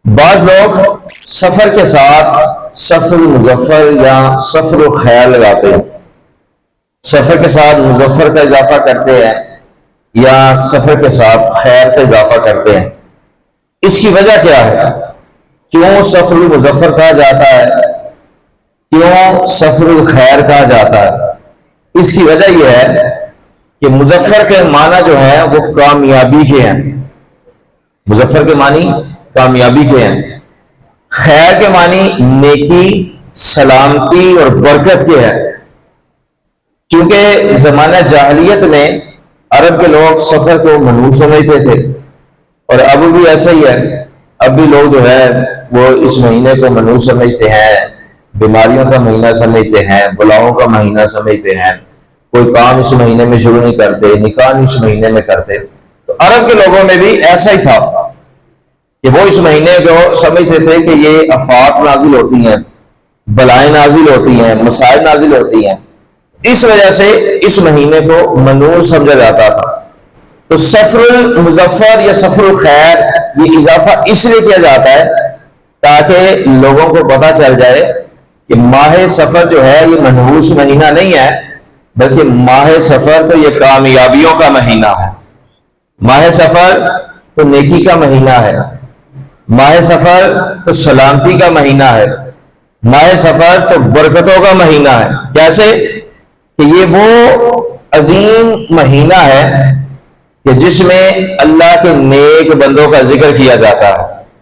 بعض لوگ سفر کے ساتھ سفر المظفر یا سفر الخیر لگاتے ہیں، سفر کے ساتھ مظفر کا اضافہ کرتے ہیں یا سفر کے ساتھ خیر کا اضافہ کرتے ہیں۔ اس کی وجہ کیا ہے؟ کیوں سفر المظفر کہا جاتا ہے؟ کیوں سفر الخیر کہا جاتا ہے؟ اس کی وجہ یہ ہے کہ مظفر کے معنی جو ہے وہ کامیابی کے ہیں، مظفر کے معنی کامیابی کے ہیں، خیر کے معنی نیکی، سلامتی اور برکت کے ہیں۔ کیونکہ زمانہ جاہلیت میں عرب کے لوگ سفر کو منحوس سمجھتے تھے، اور اب بھی ایسا ہی ہے، اب بھی لوگ جو ہے وہ اس مہینے کو منحوس سمجھتے ہیں، بیماریوں کا مہینہ سمجھتے ہیں، بلاؤں کا مہینہ سمجھتے ہیں، کوئی کام اس مہینے میں شروع نہیں کرتے، نکاح اس مہینے میں کرتے۔ تو عرب کے لوگوں میں بھی ایسا ہی تھا کہ وہ اس مہینے کو سمجھتے تھے کہ یہ آفات نازل ہوتی ہیں، بلائیں نازل ہوتی ہیں، مسائل نازل ہوتی ہیں، اس وجہ سے اس مہینے کو منحوس سمجھا جاتا تھا۔ تو سفر المظفر یا سفر الخیر یہ اضافہ اس لیے کیا جاتا ہے تاکہ لوگوں کو پتہ چل جائے کہ ماہ سفر جو ہے یہ منحوس مہینہ نہیں ہے، بلکہ ماہ سفر تو یہ کامیابیوں کا مہینہ ہے، ماہ سفر تو نیکی کا مہینہ ہے، ماہ سفر تو سلامتی کا مہینہ ہے، ماہ سفر تو برکتوں کا مہینہ ہے۔ کیسے؟ کہ یہ وہ عظیم مہینہ ہے کہ جس میں اللہ کے نیک بندوں کا ذکر کیا جاتا ہے،